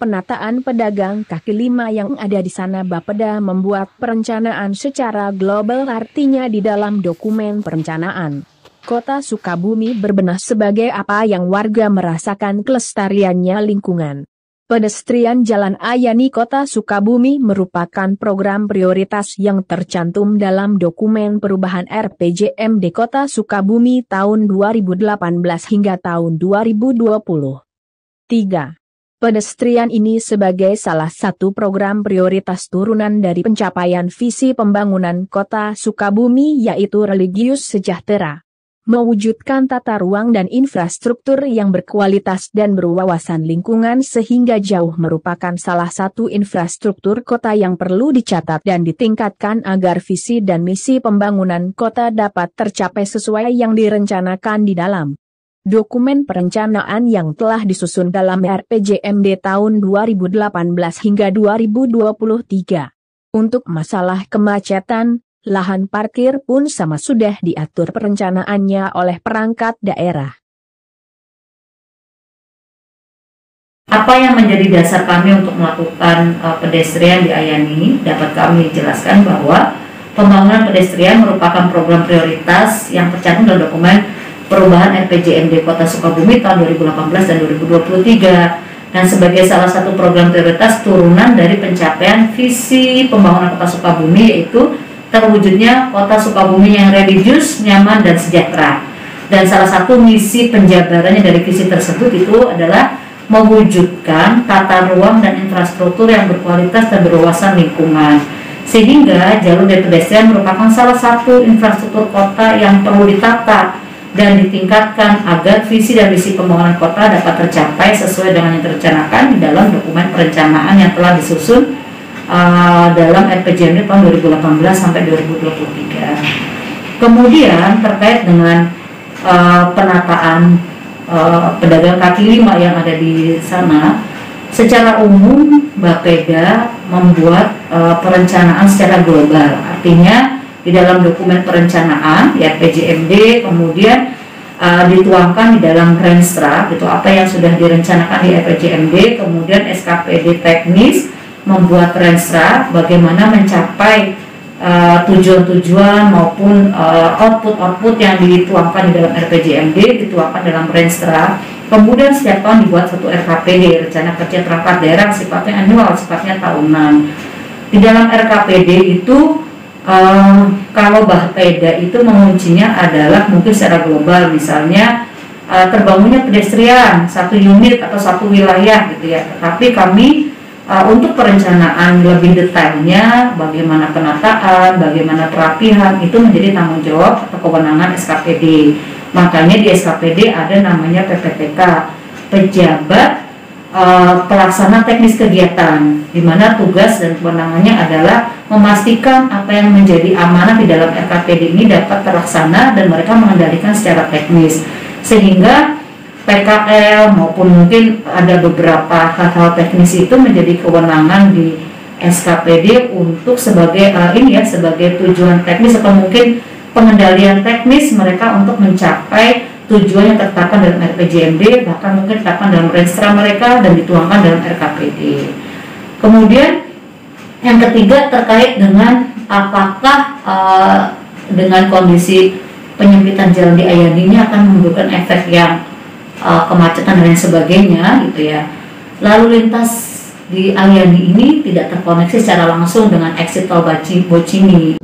penataan pedagang kaki lima yang ada di sana. Bapeda membuat perencanaan secara global, artinya di dalam dokumen perencanaan Kota Sukabumi berbenah sebagai apa yang warga merasakan kelestariannya lingkungan. Pedestrian Jalan Ayani Kota Sukabumi merupakan program prioritas yang tercantum dalam dokumen perubahan RPJMD Kota Sukabumi tahun 2018 hingga tahun 2020. 3. Pedestrian ini sebagai salah satu program prioritas turunan dari pencapaian visi pembangunan Kota Sukabumi, yaitu religius sejahtera. Mewujudkan tata ruang dan infrastruktur yang berkualitas dan berwawasan lingkungan sehingga jauh merupakan salah satu infrastruktur kota yang perlu dicatat dan ditingkatkan agar visi dan misi pembangunan kota dapat tercapai sesuai yang direncanakan di dalam dokumen perencanaan yang telah disusun dalam RPJMD tahun 2018 hingga 2023. Untuk masalah kemacetan, lahan parkir pun sama sudah diatur perencanaannya oleh perangkat daerah. Apa yang menjadi dasar kami untuk melakukan pedestrian di Ayani? Dapat kami jelaskan bahwa pembangunan pedestrian merupakan program prioritas yang tercantum dalam dokumen perubahan RPJMD Kota Sukabumi tahun 2018 dan 2023, dan sebagai salah satu program prioritas turunan dari pencapaian visi pembangunan Kota Sukabumi, yaitu terwujudnya Kota Sukabumi yang religius, nyaman, dan sejahtera. Dan salah satu misi penjabarannya dari visi tersebut itu adalah mewujudkan tata ruang dan infrastruktur yang berkualitas dan berwawasan lingkungan. Sehingga jalur pedestrian merupakan salah satu infrastruktur kota yang perlu ditata dan ditingkatkan agar visi dan misi pembangunan kota dapat tercapai sesuai dengan yang direncanakan di dalam dokumen perencanaan yang telah disusun dalam RPJMD tahun 2018 sampai 2023. Kemudian terkait dengan penataan pedagang kaki lima yang ada di sana, secara umum Bapeda membuat perencanaan secara global, artinya di dalam dokumen perencanaan di RPJMD kemudian dituangkan di dalam Renstra gitu apa yang sudah direncanakan di RPJMD, kemudian SKPD teknis membuat Renstra bagaimana mencapai tujuan-tujuan maupun output-output yang dituangkan di dalam RPJMD dituangkan dalam Renstra. Kemudian setiap tahun dibuat satu RKPD, rencana kerja perangkat daerah, sifatnya annual, sifatnya tahunan. Di dalam RKPD itu kalau Bapeda itu menguncinya adalah mungkin secara global, misalnya terbangunnya pedestrian satu unit atau satu wilayah gitu ya. Tapi kami untuk perencanaan lebih detailnya, bagaimana penataan, bagaimana perapihan, itu menjadi tanggung jawab atau kewenangan SKPD. Makanya di SKPD ada namanya PPTK, pejabat pelaksana teknis kegiatan, di mana tugas dan kewenangannya adalah memastikan apa yang menjadi amanah di dalam RKPD ini dapat terlaksana dan mereka mengendalikan secara teknis, sehingga PKL maupun mungkin ada beberapa hal-hal teknis itu menjadi kewenangan di SKPD untuk sebagai sebagai tujuan teknis atau mungkin pengendalian teknis mereka untuk mencapai tujuan yang tertetapkan dalam RPJMD, bahkan mungkin ditetapkan dalam Renstra mereka dan dituangkan dalam RKPD. Kemudian yang ketiga terkait dengan apakah dengan kondisi penyempitan jalan di Ayani ini akan menimbulkan efek yang kemacetan dan lain sebagainya gitu ya. Lalu lintas di Ayani ini tidak terkoneksi secara langsung dengan exit tol Bocimi.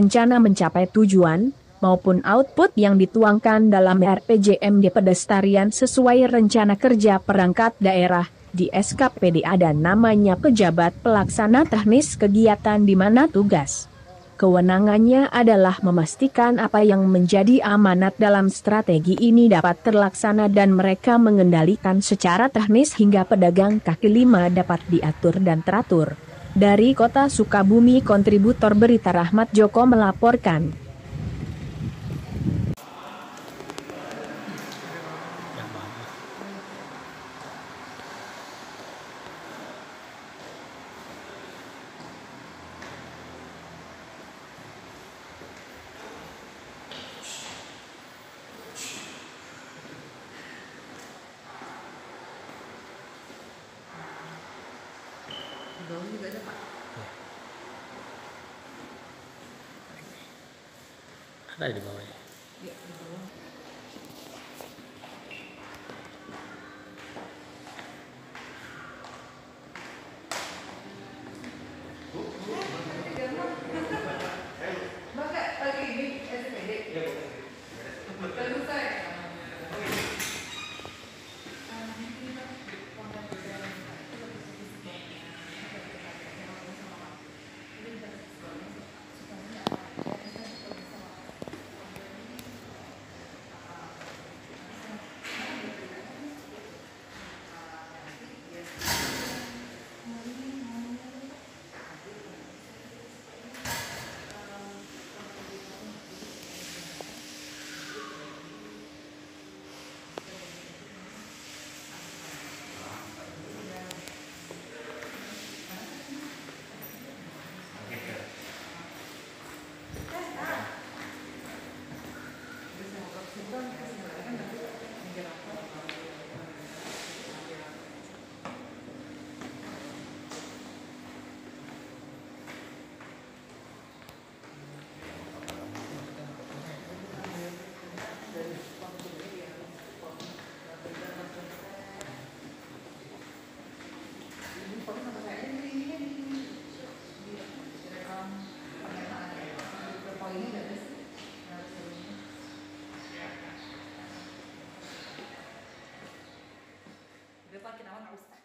Rencana mencapai tujuan maupun output yang dituangkan dalam RPJMD pedestrian sesuai rencana kerja perangkat daerah. Di SKPD ada namanya pejabat pelaksana teknis kegiatan di mana tugas kewenangannya adalah memastikan apa yang menjadi amanat dalam strategi ini dapat terlaksana dan mereka mengendalikan secara teknis hingga pedagang kaki lima dapat diatur dan teratur. Dari Kota Sukabumi, kontributor berita Rahmat Joko melaporkan. Di bawah juga ada Pak. Ada di bawahnya. Ya, di bawah. Bapak pagi ini SPD. Lalu saya. Depan kita Ustaz.